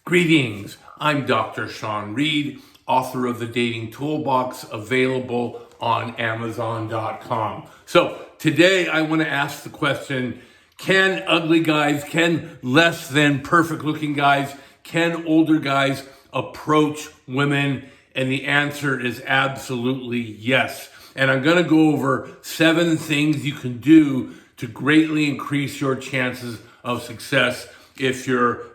Greetings, I'm Dr. Sean Reed, author of the Dating Toolbox, available on Amazon.com. So today I want to ask the question, can ugly guys, can less than perfect looking guys, can older guys approach women? And the answer is absolutely yes. And I'm going to go over 7 things you can do to greatly increase your chances of success if you're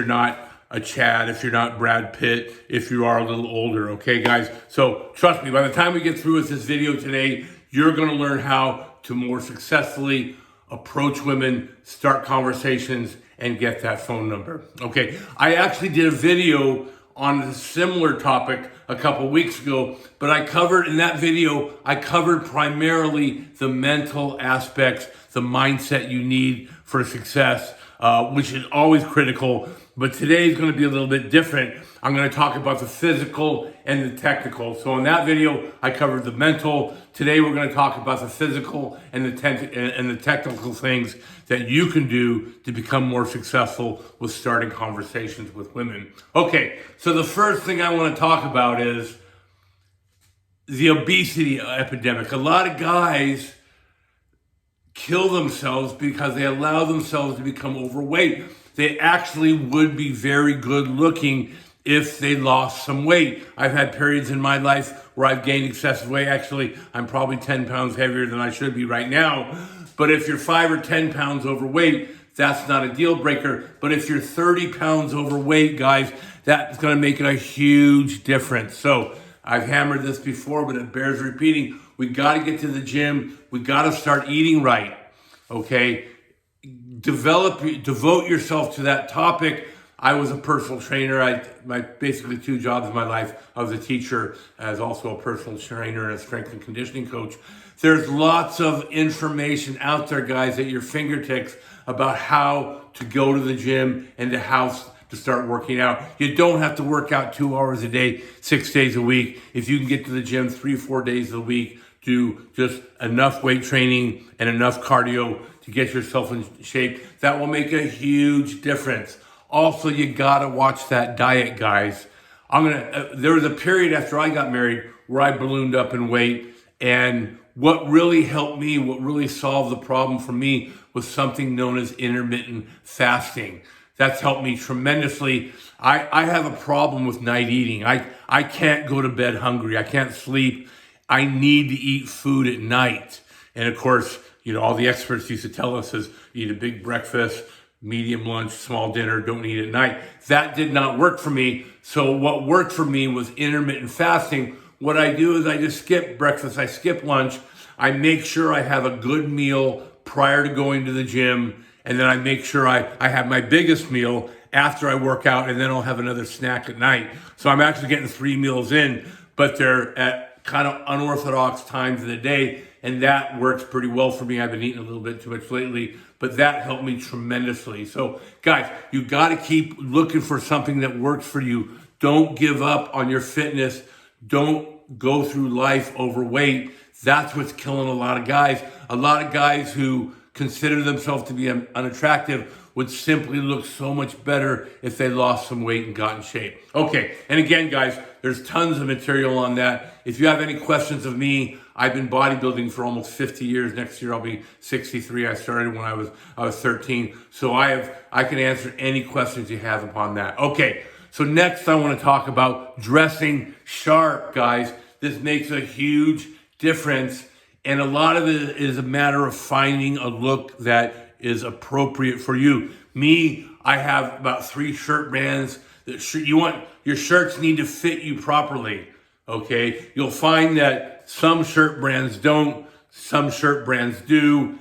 not a Chad, if you're not Brad Pitt, if you are a little older, okay, guys? So trust me, by the time we get through with this video today, you're going to learn how to more successfully approach women, start conversations, and get that phone number. Okay, I actually did a video on a similar topic a couple weeks ago, but in that video, I covered primarily the mental aspects, the mindset you need for success, which is always critical. But today is going to be a little bit different. I'm going to talk about the physical and the technical. So in that video, I covered the mental. Today, we're going to talk about the physical and the technical things that you can do to become more successful with starting conversations with women. Okay, so the first thing I want to talk about is the obesity epidemic. A lot of guys kill themselves because they allow themselves to become overweight. They actually would be very good looking if they lost some weight. I've had periods in my life where I've gained excessive weight. Actually, I'm probably 10 pounds heavier than I should be right now. But if you're 5 or 10 pounds overweight, that's not a deal breaker. But if you're 30 pounds overweight, guys, that's going to make it a huge difference. So I've hammered this before, but it bears repeating. We got to get to the gym. We got to start eating right. Okay? Devote yourself to that topic. I was a personal trainer. My basically 2 jobs in my life. I was a teacher as also a personal trainer and a strength and conditioning coach. There's lots of information out there, guys, at your fingertips about how to go to the gym and how to start working out. You don't have to work out 2 hours a day, 6 days a week. If you can get to the gym 3-4 days a week, do just enough weight training and enough cardio to get yourself in shape, that will make a huge difference. Also, you gotta watch that diet, guys. There was a period after I got married where I ballooned up in weight, and what really helped me, what really solved the problem for me was something known as intermittent fasting. That's helped me tremendously. I have a problem with night eating. I can't go to bed hungry. I can't sleep. I need to eat food at night. And of course, all the experts used to tell us is eat a big breakfast, medium lunch, small dinner, don't eat at night. That did not work for me. So what worked for me was intermittent fasting. What I do is I just skip breakfast, I skip lunch. I make sure I have a good meal prior to going to the gym. And then I make sure I have my biggest meal after I work out, and then I'll have another snack at night. So I'm actually getting 3 meals in, but they're at kind of unorthodox times of the day. And that works pretty well for me. I've been eating a little bit too much lately, but that helped me tremendously. So guys, you got to keep looking for something that works for you. Don't give up on your fitness. Don't go through life overweight. That's what's killing a lot of guys. A lot of guys who consider themselves to be unattractive would simply look so much better if they lost some weight and got in shape. Okay, and again, guys, there's tons of material on that. If you have any questions of me, I've been bodybuilding for almost 50 years. Next year I'll be 63. I started when I was 13. So I can answer any questions you have upon that. Okay, so next I want to talk about dressing sharp, guys. This makes a huge difference. And a lot of it is a matter of finding a look that is appropriate for you. Me, I have about 3 shirt brands. Your shirts need to fit you properly, okay? You'll find that some shirt brands don't, some shirt brands do.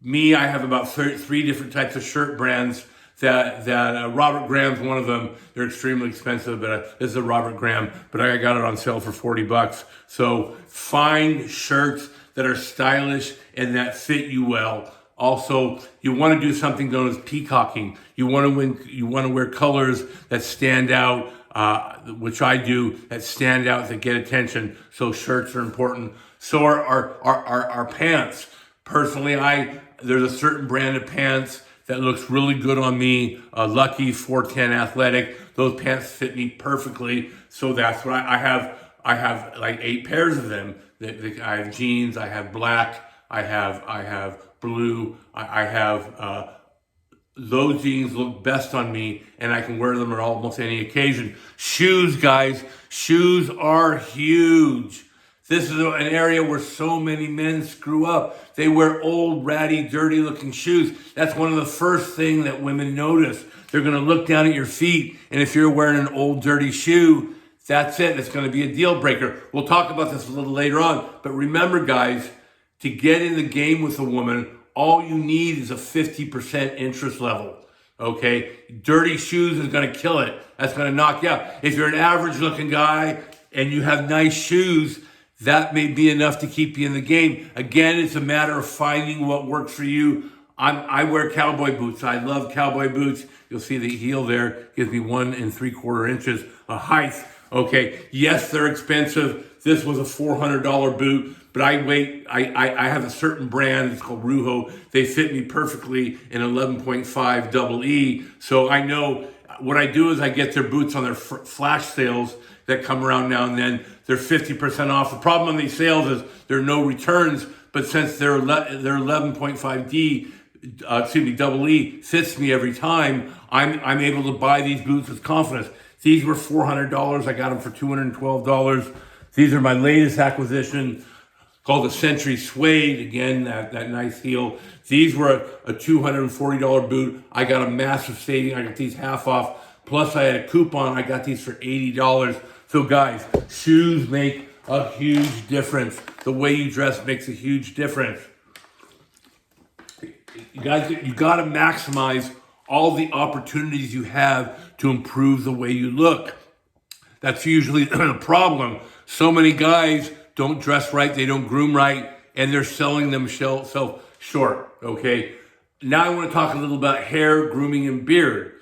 Me, I have about 3 different types of shirt brands that Robert Graham's one of them. They're extremely expensive, but this is a Robert Graham, but I got it on sale for $40. So find shirts that are stylish and that fit you well. Also, you want to do something known as peacocking. You want to wear colors that stand out, which I do, that stand out, that get attention. So shirts are important. So are pants. Personally, there's a certain brand of pants that looks really good on me. Lucky 410 Athletic. Those pants fit me perfectly. So that's what I have. I have like 8 pairs of them. I have jeans. I have black. I have blue. I have those jeans look best on me, and I can wear them on almost any occasion. Shoes, guys. Shoes are huge. This is an area where so many men screw up. They wear old, ratty, dirty-looking shoes. That's one of the first things that women notice. They're going to look down at your feet, and if you're wearing an old, dirty shoe, that's it. It's going to be a deal breaker. We'll talk about this a little later on. But remember, guys, to get in the game with a woman, all you need is a 50% interest level. Okay? Dirty shoes is going to kill it. That's going to knock you out. If you're an average-looking guy and you have nice shoes, that may be enough to keep you in the game. Again, it's a matter of finding what works for you. I wear cowboy boots. I love cowboy boots. You'll see the heel there gives me 1 3/4 inches of height. Okay, yes, they're expensive. This was a $400 boot, but I have a certain brand. It's called Ruho. They fit me perfectly in 11.5 double E. So I know what I do is I get their boots on their flash sales that come around now and then. They're 50% off. The problem on these sales is there are no returns, but since they're 11.5D, double E fits me every time, I'm able to buy these boots with confidence. These were $400. I got them for $212. These are my latest acquisition called the Century Suede. Again, that nice heel. These were a $240 boot. I got a massive saving. I got these half off. Plus I had a coupon. I got these for $80. So guys, shoes make a huge difference. The way you dress makes a huge difference. You guys, you got to maximize all the opportunities you have to improve the way you look. That's usually the problem. So many guys don't dress right, they don't groom right, and they're selling themselves short, okay? Now I want to talk a little about hair, grooming, and beard,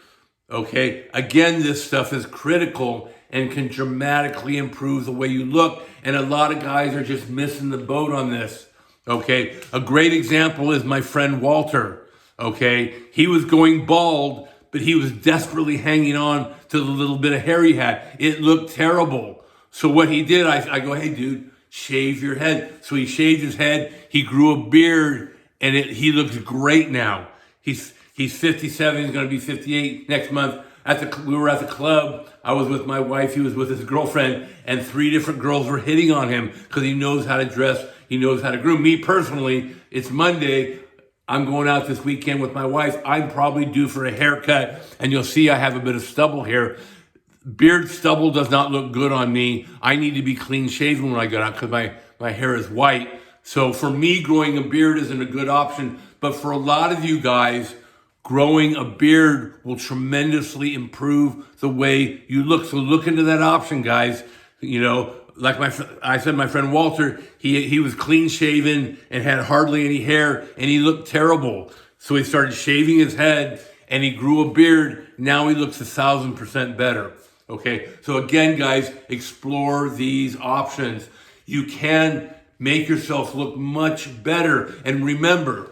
okay? Again, this stuff is critical and can dramatically improve the way you look, and a lot of guys are just missing the boat on this, okay? A great example is my friend Walter. Okay, he was going bald, but he was desperately hanging on to the little bit of hair he had. It looked terrible. So what he did, I go, hey dude, shave your head. So he shaved his head. He grew a beard, and he looks great now. He's 57. He's going to be 58 next month. We were at the club. I was with my wife. He was with his girlfriend, and 3 different girls were hitting on him because he knows how to dress. He knows how to groom. Me personally, it's Monday. I'm going out this weekend with my wife. I'm probably due for a haircut, and you'll see I have a bit of stubble here. Beard stubble does not look good on me. I need to be clean shaven when I get out because my hair is white. So for me, growing a beard isn't a good option. But for a lot of you guys, growing a beard will tremendously improve the way you look. So look into that option, guys. You know, like I said, my friend Walter, he was clean shaven and had hardly any hair, and he looked terrible. So he started shaving his head, and he grew a beard. Now he looks 1,000% better. Okay, so again, guys, explore these options. You can make yourself look much better. And remember,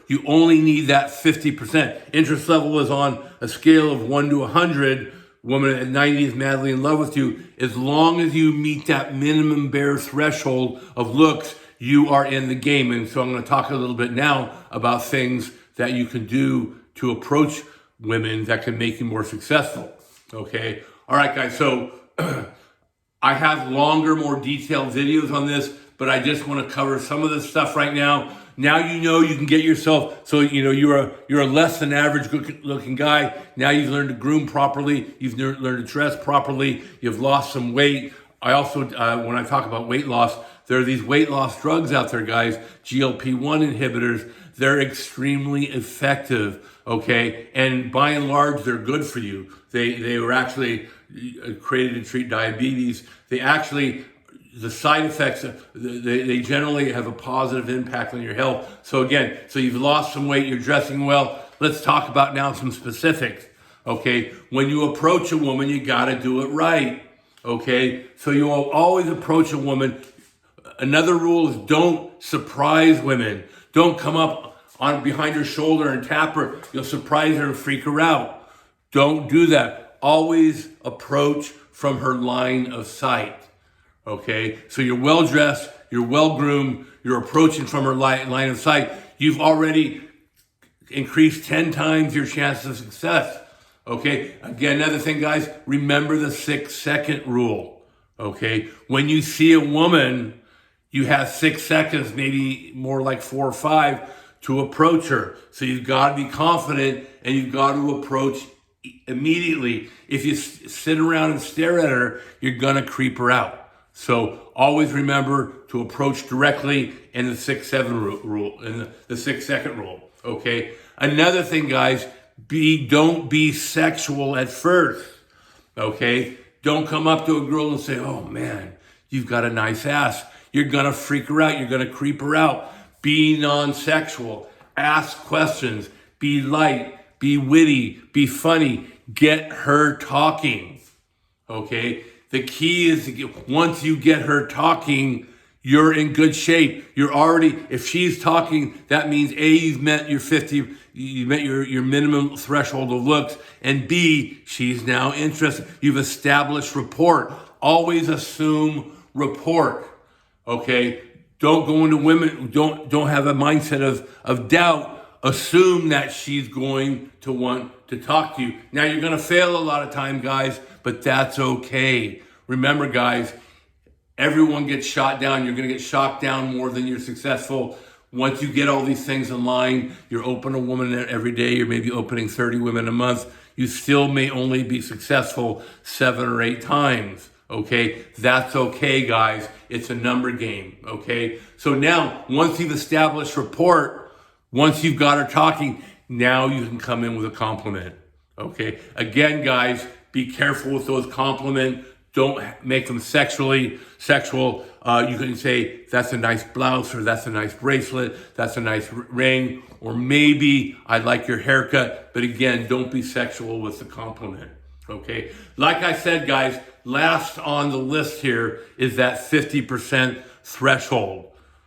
you only need that 50%. Interest level is on a scale of 1 to 100. Woman at 90 is madly in love with you. As long as you meet that minimum bare threshold of looks, you are in the game. And so I'm going to talk a little bit now about things that you can do to approach women that can make you more successful. Okay. All right, guys. So I have longer, more detailed videos on this, but I just want to cover some of this stuff right now. Now you know you can get yourself, so you know you're a less than average looking guy. Now you've learned to groom properly. You've learned to dress properly. You've lost some weight. I also, when I talk about weight loss, there are these weight loss drugs out there, guys, GLP-1 inhibitors. They're extremely effective, okay? And by and large, they're good for you. They were actually created to treat diabetes. The side effects, they generally have a positive impact on your health. So again, so you've lost some weight, you're dressing well. Let's talk about now some specifics, okay? When you approach a woman, you gotta do it right, okay? So you will always approach a woman. Another rule is don't surprise women. Don't come up on behind her shoulder and tap her. You'll surprise her and freak her out. Don't do that. Always approach from her line of sight. Okay? So you're well dressed, you're well groomed, you're approaching from her line of sight. You've already increased 10 times your chances of success. Okay? Again, another thing, guys, remember the 6-second rule. Okay? When you see a woman, you have 6 seconds, maybe more like 4 or 5, to approach her. So you've got to be confident and you've got to approach immediately. If you sit around and stare at her, you're going to creep her out. So always remember to approach directly in the 6-7 rule, in the 6-second rule. Okay. Another thing, guys, don't be sexual at first. Okay. Don't come up to a girl and say, "Oh man, you've got a nice ass." You're going to freak her out. You're going to creep her out. Be non-sexual. Ask questions. Be light. Be witty. Be funny. Get her talking. Okay? The key is once you get her talking, you're in good shape. You're already, if she's talking, that means A, you've met your minimum threshold of looks, and B, she's now interested. You've established rapport. Always assume rapport. Okay? Don't go into women, don't have a mindset of doubt. Assume that she's going to want to talk to you. Now, you're going to fail a lot of time, guys, but that's okay. Remember, guys, everyone gets shot down. You're going to get shot down more than you're successful. Once you get all these things in line, you're opening a woman every day. You're maybe opening 30 women a month. You still may only be successful 7 or 8 times. Okay, that's okay, guys. It's a number game. Okay, so now once you've established rapport, once you've got her talking, now you can come in with a compliment. Okay, again, guys, be careful with those compliments. Don't make them sexual. You can say, "That's a nice blouse," or "That's a nice bracelet," "That's a nice ring," or maybe, "I like your haircut." But again, don't be sexual with the compliment. Okay, like I said, guys, last on the list here is that 50% threshold.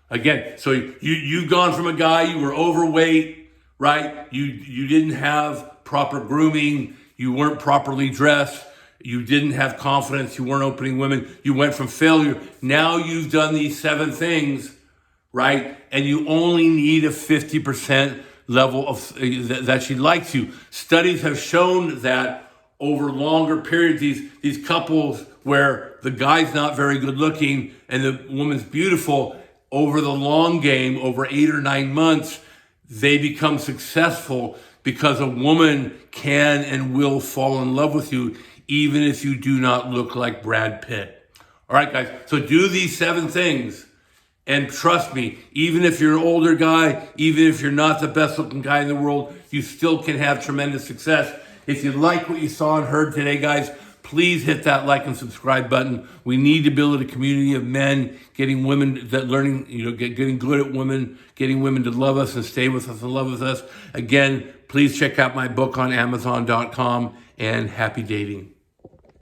Again, so you've gone from a guy, you were overweight, right? You didn't have proper grooming, you weren't properly dressed, you didn't have confidence, you weren't opening women, you went from failure. Now you've done these 7 things, right? And you only need a 50% level of that she likes you. Studies have shown that over longer periods, these couples where the guy's not very good looking and the woman's beautiful, over the long game, over 8 or 9 months, they become successful because a woman can and will fall in love with you even if you do not look like Brad Pitt. All right, guys, so do these 7 things. And trust me, even if you're an older guy, even if you're not the best looking guy in the world, you still can have tremendous success. If you like what you saw and heard today, guys, please hit that like and subscribe button. We need to build a community of men getting women that learning, getting good at women, getting women to love us and stay with us and love with us. Again, please check out my book on Amazon.com, and happy dating.